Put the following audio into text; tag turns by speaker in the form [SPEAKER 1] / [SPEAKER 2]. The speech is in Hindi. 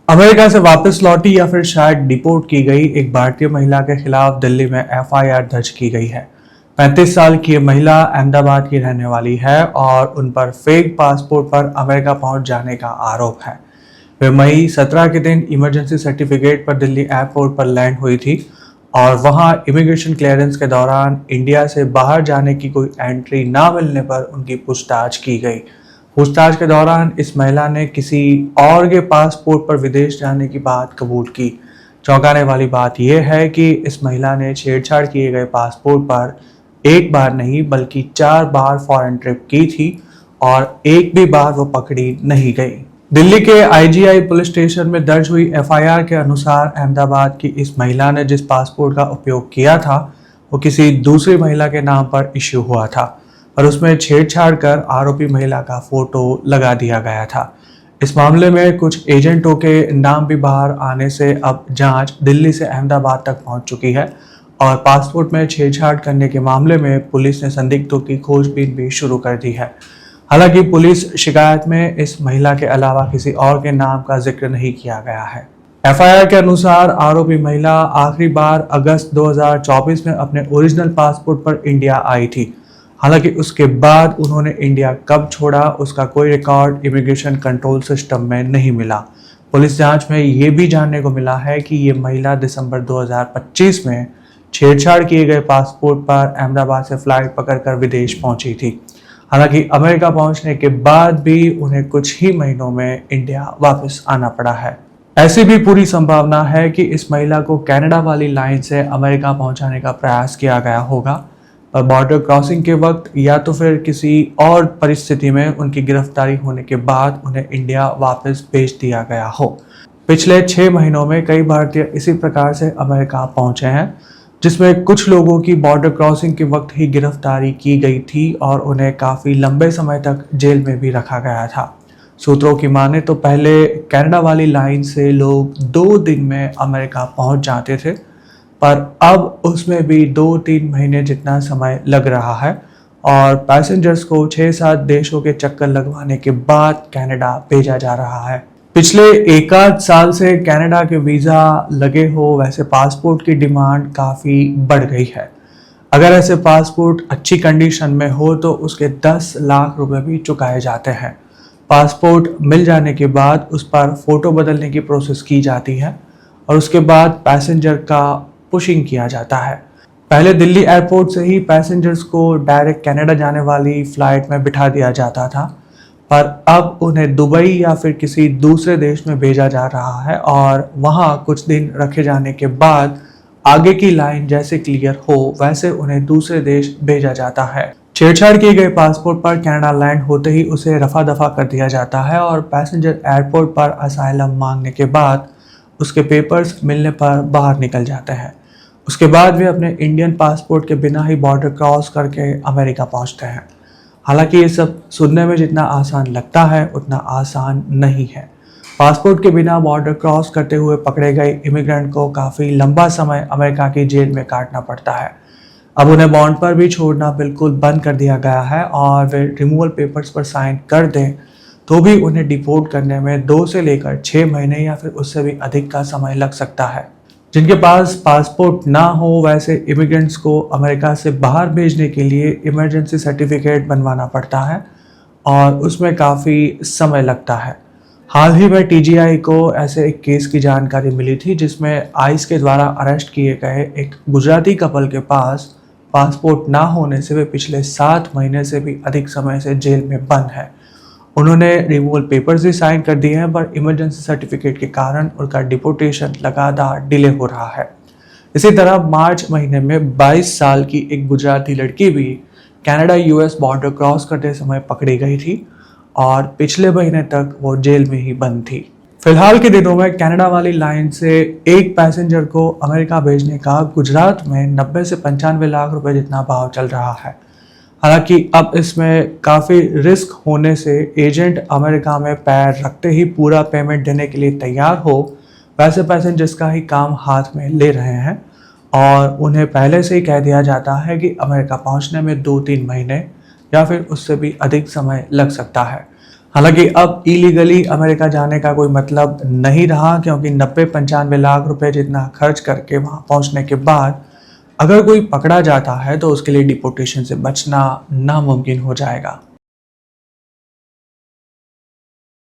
[SPEAKER 1] अमेरिका से वापस लौटी या फिर शायद डिपोर्ट की गई एक भारतीय महिला के खिलाफ दिल्ली में एफआईआर दर्ज की गई है। 35 साल की ये महिला अहमदाबाद की रहने वाली है और उन पर फेक पासपोर्ट पर अमेरिका पहुंच जाने का आरोप है। वे मई 17 के दिन इमरजेंसी सर्टिफिकेट पर दिल्ली एयरपोर्ट पर लैंड हुई थी और वहां इमिग्रेशन क्लियरेंस के दौरान इंडिया से बाहर जाने की कोई एंट्री ना मिलने पर उनकी पूछताछ की गई। पूछताछ के दौरान इस महिला ने किसी और के पासपोर्ट पर विदेश जाने की बात कबूल की। चौंकाने वाली बात यह है कि इस महिला ने छेड़छाड़ किए गए पासपोर्ट पर एक बार नहीं बल्कि 4 बार फॉरेन ट्रिप की थी और एक भी बार वो पकड़ी नहीं गई। दिल्ली के आईजीआई पुलिस स्टेशन में दर्ज हुई एफआईआर के अनुसार अहमदाबाद की इस महिला ने जिस पासपोर्ट का उपयोग किया था वो किसी दूसरी महिला के नाम पर इश्यू हुआ था और उसमें छेड़छाड़ कर आरोपी महिला का फोटो लगा दिया गया था। इस मामले में कुछ एजेंटों के नाम भी बाहर आने से अब जांच दिल्ली से अहमदाबाद तक पहुंच चुकी है और पासपोर्ट में छेड़छाड़ करने के मामले में पुलिस ने संदिग्धों की खोजबीन भी शुरू कर दी है। हालांकि पुलिस शिकायत में इस महिला के अलावा किसी और के नाम का जिक्र नहीं किया गया है। एफआईआर के अनुसार आरोपी महिला आखिरी बार अगस्त 2024 में अपने ओरिजिनल पासपोर्ट पर इंडिया आई थी। हालांकि उसके बाद उन्होंने इंडिया कब छोड़ा उसका कोई रिकॉर्ड इमिग्रेशन कंट्रोल सिस्टम में नहीं मिला। पुलिस जांच में ये भी जानने को मिला है कि ये महिला दिसंबर 2025 में छेड़छाड़ किए गए पासपोर्ट पर अहमदाबाद से फ्लाइट पकड़कर विदेश पहुंची थी। हालांकि अमेरिका पहुंचने के बाद भी उन्हें कुछ ही महीनों में इंडिया वापस आना पड़ा है। ऐसी भी पूरी संभावना है कि इस महिला को कनाडा वाली लाइन से अमेरिका पहुंचाने का प्रयास किया गया होगा और बॉर्डर क्रॉसिंग के वक्त या तो फिर किसी और परिस्थिति में उनकी गिरफ्तारी होने के बाद उन्हें इंडिया वापस भेज दिया गया हो। पिछले 6 महीनों में कई भारतीय इसी प्रकार से अमेरिका पहुंचे हैं, जिसमें कुछ लोगों की बॉर्डर क्रॉसिंग के वक्त ही गिरफ्तारी की गई थी और उन्हें काफ़ी लंबे समय तक जेल में भी रखा गया था। सूत्रों की माने तो पहले कनाडा वाली लाइन से लोग 2 दिन में अमेरिका पहुंच जाते थे, पर अब उसमें भी 2-3 महीने जितना समय लग रहा है और पैसेंजर्स को 6-7 देशों के चक्कर लगवाने के बाद कनाडा भेजा जा रहा है। पिछले एकाध साल से कनाडा के वीज़ा लगे हो वैसे पासपोर्ट की डिमांड काफ़ी बढ़ गई है। अगर ऐसे पासपोर्ट अच्छी कंडीशन में हो तो उसके 10 लाख रुपए भी चुकाए जाते हैं। पासपोर्ट मिल जाने के बाद उस पर फ़ोटो बदलने की प्रोसेस की जाती है और उसके बाद पैसेंजर का पुशिंग किया जाता है। पहले दिल्ली एयरपोर्ट से ही पैसेंजर्स को डायरेक्ट कनाडा जाने वाली फ्लाइट में बिठा दिया जाता था, पर अब उन्हें दुबई या फिर किसी दूसरे देश में भेजा जा रहा है और वहां कुछ दिन रखे जाने के बाद आगे की लाइन जैसे क्लियर हो वैसे उन्हें दूसरे देश भेजा जाता है। छेड़छाड़ किए गए पासपोर्ट पर कनाडा लैंड होते ही उसे रफा दफा कर दिया जाता है और पैसेंजर एयरपोर्ट पर असाइलम मांगने के बाद उसके पेपर्स मिलने पर बाहर निकल जाते हैं। उसके बाद वे अपने इंडियन पासपोर्ट के बिना ही बॉर्डर क्रॉस करके अमेरिका पहुंचते हैं। हालांकि ये सब सुनने में जितना आसान लगता है उतना आसान नहीं है। पासपोर्ट के बिना बॉर्डर क्रॉस करते हुए पकड़े गए इमिग्रेंट को काफ़ी लंबा समय अमेरिका की जेल में काटना पड़ता है। अब उन्हें बॉन्ड पर भी छोड़ना बिल्कुल बंद कर दिया गया है और वे रिमूवल पेपर्स पर साइन कर दें तो भी उन्हें डिपोर्ट करने में 2 से लेकर 6 महीने या फिर उससे भी अधिक का समय लग सकता है। जिनके पास पासपोर्ट ना हो वैसे इमिग्रेंट्स को अमेरिका से बाहर भेजने के लिए इमरजेंसी सर्टिफिकेट बनवाना पड़ता है और उसमें काफ़ी समय लगता है। हाल ही में टीजीआई को ऐसे एक केस की जानकारी मिली थी जिसमें आइस के द्वारा अरेस्ट किए गए एक गुजराती कपल के पास पासपोर्ट ना होने से वे पिछले 7 महीने से भी अधिक समय से जेल में बंद है। उन्होंने रिमूवल पेपर्स भी साइन कर दिए हैं पर इमरजेंसी सर्टिफिकेट के कारण उनका डिपोर्टेशन लगातार डिले हो रहा है। इसी तरह मार्च महीने में 22 साल की एक गुजराती लड़की भी कनाडा यूएस बॉर्डर क्रॉस करते समय पकड़ी गई थी और पिछले महीने तक वो जेल में ही बंद थी। फिलहाल के दिनों में कनाडा वाली लाइन से एक पैसेंजर को अमेरिका भेजने का गुजरात में 90 से 95 लाख रुपए जितना भाव चल रहा है। हालांकि अब इसमें काफ़ी रिस्क होने से एजेंट अमेरिका में पैर रखते ही पूरा पेमेंट देने के लिए तैयार हो वैसे पैसेंजर्स का ही काम हाथ में ले रहे हैं और उन्हें पहले से ही कह दिया जाता है कि अमेरिका पहुंचने में 2-3 महीने या फिर उससे भी अधिक समय लग सकता है। हालांकि अब इलीगली अमेरिका जाने का कोई मतलब नहीं रहा, क्योंकि 90-95 लाख रुपए जितना खर्च करके वहां पहुंचने के बाद अगर कोई पकड़ा जाता है तो उसके लिए डिपोर्टेशन से बचना नामुमकिन हो जाएगा।